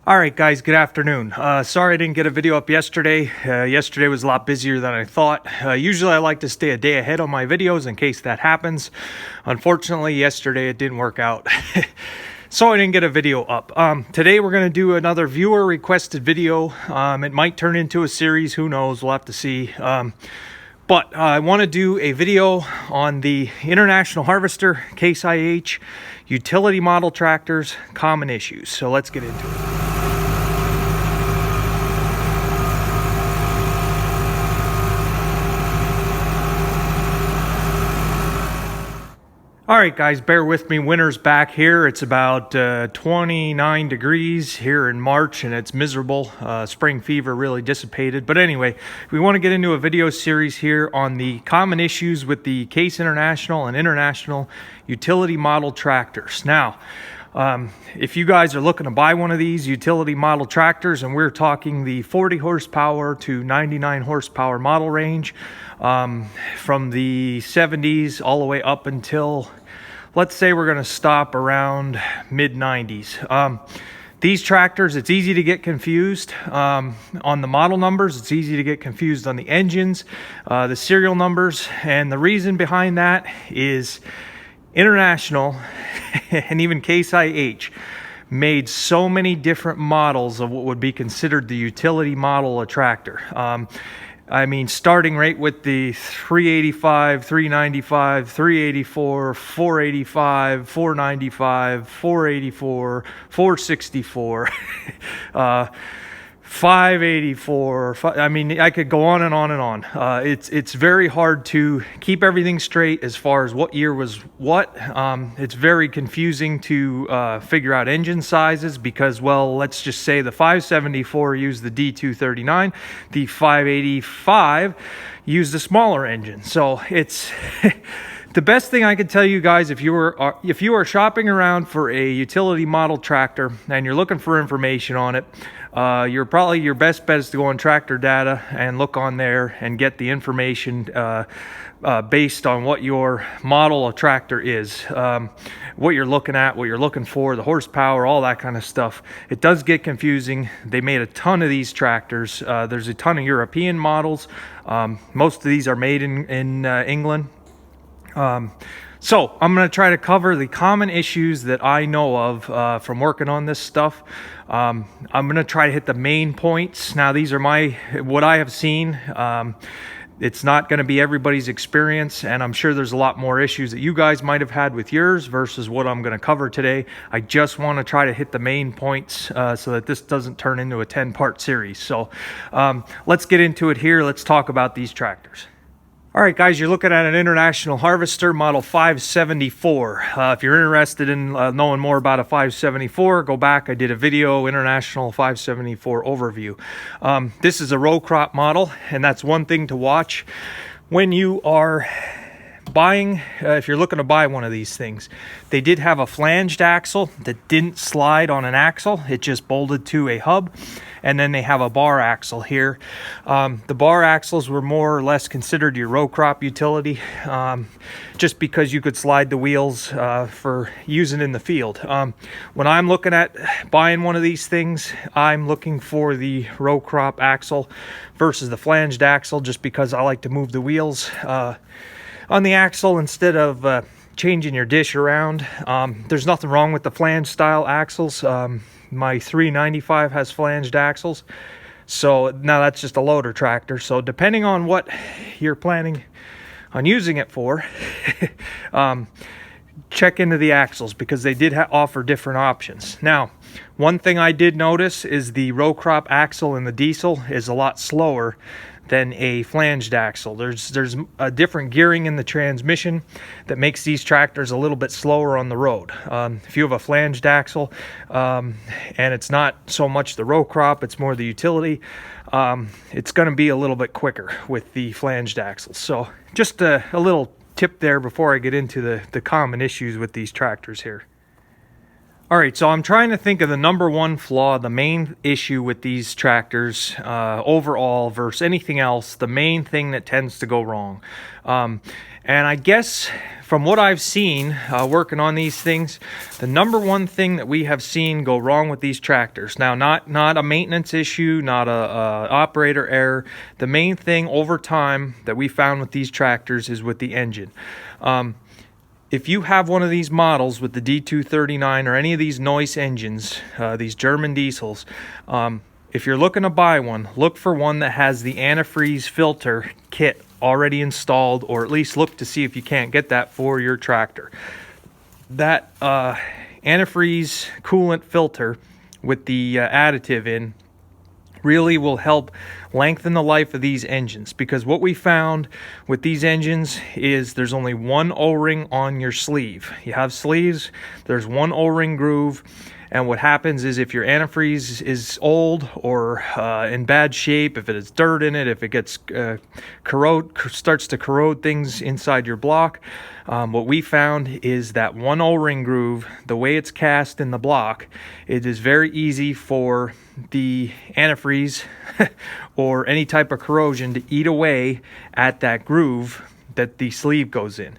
All right, guys, good afternoon. Sorry I didn't get a video up yesterday. Yesterday was a lot busier than I thought. Usually I like to stay a day ahead on my videos in case that happens. Unfortunately, yesterday it didn't work out. So I didn't get a video up. Today we're going to do another viewer requested video. It might turn into a series, who knows, we'll have to see. But I want to do a video on the International Harvester, Case IH, utility model tractors, common issues. So let's get into it. All right, guys, bear with me. Winter's back here. It's about 29 degrees here in March, and it's miserable. Spring fever really dissipated. But anyway, we want to get into a video series here on the common issues with the Case International and International utility model tractors. Now, if you guys are looking to buy one of these utility model tractors, and we're talking the 40 horsepower to 99 horsepower model range, from the 70s all the way up until, let's say we're going to stop around mid 90s. These tractors, it's easy to get confused on the model numbers. It's easy to get confused on the engines, the serial numbers, and the reason behind that is International and even Case IH made so many different models of what would be considered the utility model of tractor. I mean, starting right with the 385, 395, 384, 485, 495, 484, 464, 584. I mean, I could go on and on and on. It's very hard to keep everything straight as far as what year was what. It's very confusing to figure out engine sizes because, well, let's just say the 574 used the D239, the 585 used a smaller engine. So it's the best thing I could tell you guys, if you are shopping around for a utility model tractor and you're looking for information on it, your best bet is to go on Tractor Data and look on there and get the information based on what your model of tractor is, what you're looking at, what you're looking for, the horsepower, all that kind of stuff. It does get confusing. They made a ton of these tractors. There's a ton of European models. Most of these are made in England. So I'm going to try to cover the common issues that I know of from working on this stuff. I'm going to try to hit the main points. Now, these are what I have seen. It's not going to be everybody's experience, and I'm sure there's a lot more issues that you guys might have had with yours versus what I'm going to cover today. I just want to try to hit the main points so that this doesn't turn into a 10-part series. So let's get into it here. Let's talk about these tractors. All right, guys, you're looking at an International Harvester Model 574. If you're interested in knowing more about a 574, go back. I did a video, International 574 overview. This is a row crop model, and that's one thing to watch when you are buying, if you're looking to buy one of these things. They did have a flanged axle that didn't slide on an axle. It just bolted to a hub. And then they have a bar axle here. The bar axles were more or less considered your row crop utility, just because you could slide the wheels for using in the field. When I'm looking at buying one of these things, I'm looking for the row crop axle versus the flanged axle, just because I like to move the wheels on the axle instead of changing your dish around. There's nothing wrong with the flange style axles. My 395 has flanged axles. So now that's just a loader tractor. So depending on what you're planning on using it for, check into the axles because they did offer different options. Now, one thing I did notice is the row crop axle in the diesel is a lot slower than a flanged axle. There's a different gearing in the transmission that makes these tractors a little bit slower on the road. If you have a flanged axle and it's not so much the row crop, it's more the utility, it's going to be a little bit quicker with the flanged axles. So just a little tip there before I get into the common issues with these tractors here. All right, so I'm trying to think of the number one flaw, the main issue with these tractors overall versus anything else, the main thing that tends to go wrong. And I guess from what I've seen working on these things, the number one thing that we have seen go wrong with these tractors, now not a maintenance issue, not a operator error, the main thing over time that we found with these tractors is with the engine. If you have one of these models with the D239 or any of these Neuss engines, these German diesels, if you're looking to buy one, look for one that has the antifreeze filter kit already installed, or at least look to see if you can't get that for your tractor. That antifreeze coolant filter with the additive in really will help lengthen the life of these engines, because what we found with these engines is there's only one O-ring on your sleeve. You have sleeves, there's one O-ring groove, and what happens is if your antifreeze is old or in bad shape, if it has dirt in it, if it gets starts to corrode things inside your block, what we found is that one O-ring groove, the way it's cast in the block, it is very easy for the antifreeze or any type of corrosion to eat away at that groove that the sleeve goes in.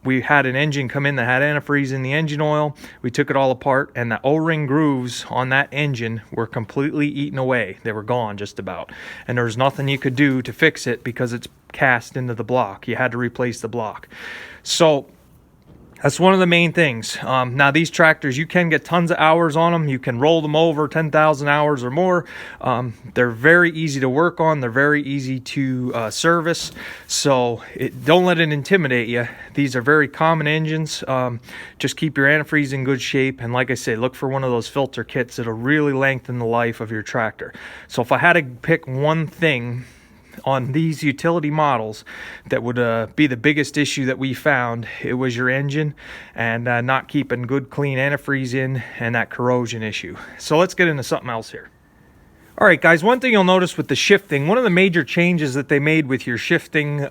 We had an engine come in that had antifreeze in the engine oil. We took it all apart, and the O-ring grooves on that engine were completely eaten away. They were gone just about. And there was nothing you could do to fix it because it's cast into the block. You had to replace the block. So that's one of the main things. Now these tractors, you can get tons of hours on them. You can roll them over 10,000 hours or more. They're very easy to work on. They're very easy to service. So don't let it intimidate you. These are very common engines. Just keep your antifreeze in good shape. And like I say, look for one of those filter kits that'll really lengthen the life of your tractor. So if I had to pick one thing on these utility models that would be the biggest issue that we found, it was your engine and not keeping good clean antifreeze in, and that corrosion issue. So let's get into something else here. All right, guys, one thing you'll notice with the shifting, one of the major changes that they made with your shifting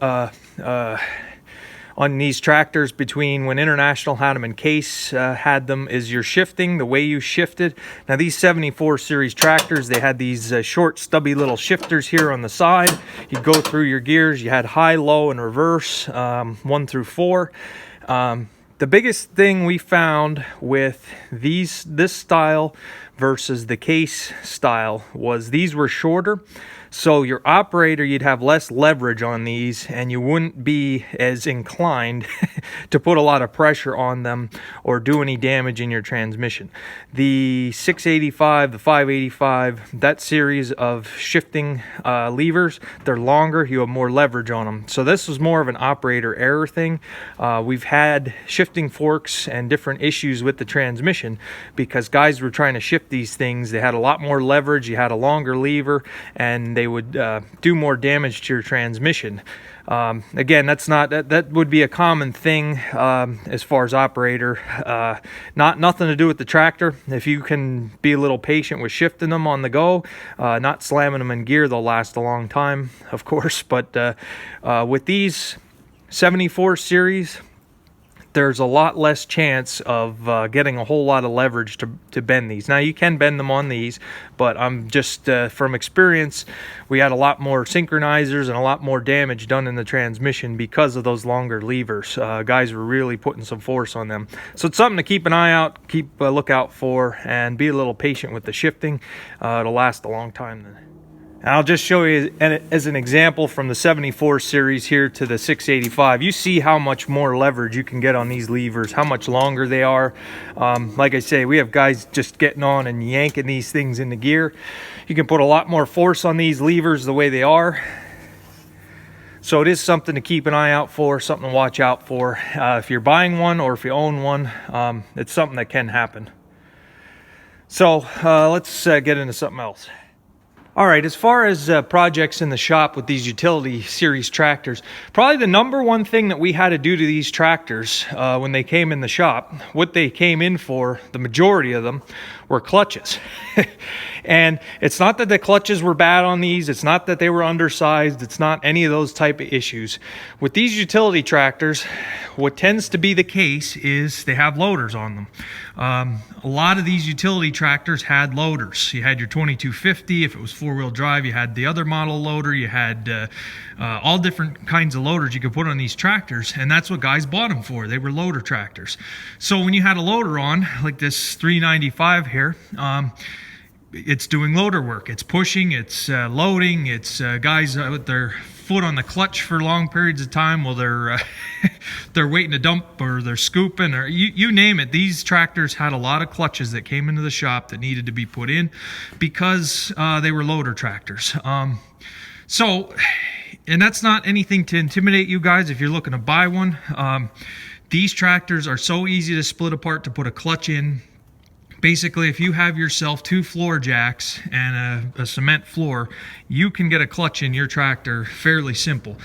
on these tractors between when International had them and Case had them is your shifting, the way you shifted. Now these 74 series tractors, they had these short stubby little shifters here on the side. You'd go through your gears, you had high, low, and reverse, 1 through 4. The biggest thing we found with this style versus the Case style was these were shorter. So your operator, you'd have less leverage on these, and you wouldn't be as inclined to put a lot of pressure on them or do any damage in your transmission. The 685, the 585, that series of shifting levers, they're longer, you have more leverage on them. So this was more of an operator error thing. We've had shifting forks and different issues with the transmission because guys were trying to shift these things. They had a lot more leverage, you had a longer lever, and they would do more damage to your transmission. Again, that would be a common thing as far as operator. Nothing to do with the tractor. If you can be a little patient with shifting them on the go, not slamming them in gear, they'll last a long time, of course. But with these 74 series, there's a lot less chance of getting a whole lot of leverage to bend these. Now you can bend them on these, but I'm just from experience, we had a lot more synchronizers and a lot more damage done in the transmission because of those longer levers. Guys were really putting some force on them. So it's something to keep an eye out, keep a lookout for, and be a little patient with the shifting. It'll last a long time then. And I'll just show you as an example from the 74 series here to the 685. You see how much more leverage you can get on these levers, how much longer they are. Like I say, we have guys just getting on and yanking these things into gear. You can put a lot more force on these levers the way they are. So it is something to keep an eye out for, something to watch out for. If you're buying one or if you own one, it's something that can happen. So let's get into something else. All right, as far as projects in the shop with these utility series tractors, probably the number one thing that we had to do to these tractors when they came in the shop, what they came in for, the majority of them, were clutches. And it's not that the clutches were bad on these, it's not that they were undersized, it's not any of those type of issues. With these utility tractors, what tends to be the case is they have loaders on them. A lot of these utility tractors had loaders. You had your 2250, if it was 4-wheel drive, you had the other model loader, you had all different kinds of loaders you could put on these tractors, and that's what guys bought them for. They were loader tractors. So when you had a loader on, like this 395 here, it's doing loader work. It's pushing, it's loading, it's guys with their foot on the clutch for long periods of time while they're they're waiting to dump, or they're scooping, or you name it. These tractors had a lot of clutches that came into the shop that needed to be put in because they were loader tractors. So, and that's not anything to intimidate you guys if you're looking to buy one. These tractors are so easy to split apart to put a clutch in. Basically, if you have yourself 2 floor jacks and a cement floor, you can get a clutch in your tractor fairly simple.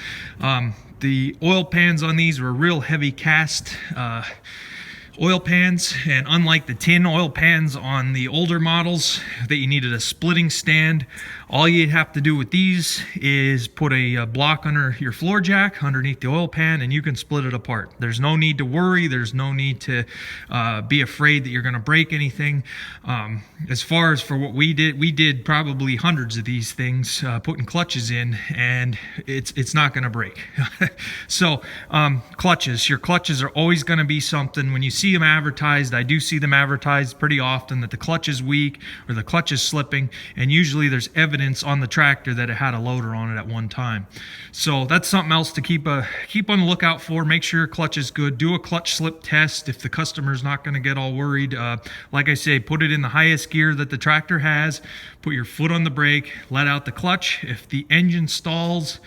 The oil pans on these were real heavy cast oil pans, and unlike the tin oil pans on the older models that you needed a splitting stand, all you'd have to do with these is put a block under your floor jack underneath the oil pan, and you can split it apart. There's no need to worry. There's no need to be afraid that you're going to break anything. As far as for what we did probably hundreds of these things, putting clutches in, and it's not going to break. So clutches, your clutches are always going to be something. When you see them advertised, I do see them advertised pretty often that the clutch is weak or the clutch is slipping, and usually there's evidence on the tractor that it had a loader on it at one time. So that's something else to keep on the lookout for. Make sure your clutch is good. Do a clutch slip test if the customer's not going to get all worried. Like I say, put it in the highest gear that the tractor has, put your foot on the brake, let out the clutch. If the engine stalls,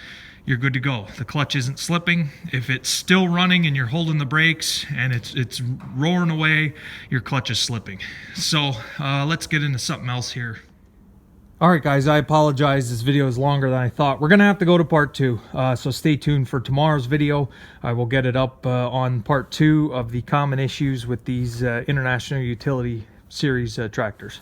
you're good to go. The clutch isn't slipping. If it's still running and you're holding the brakes and it's roaring away, your clutch is slipping. So let's get into something else here. All right, guys, I apologize. This video is longer than I thought. We're going to have to go to part 2, so stay tuned for tomorrow's video. I will get it up on part 2 of the common issues with these International Utility Series tractors.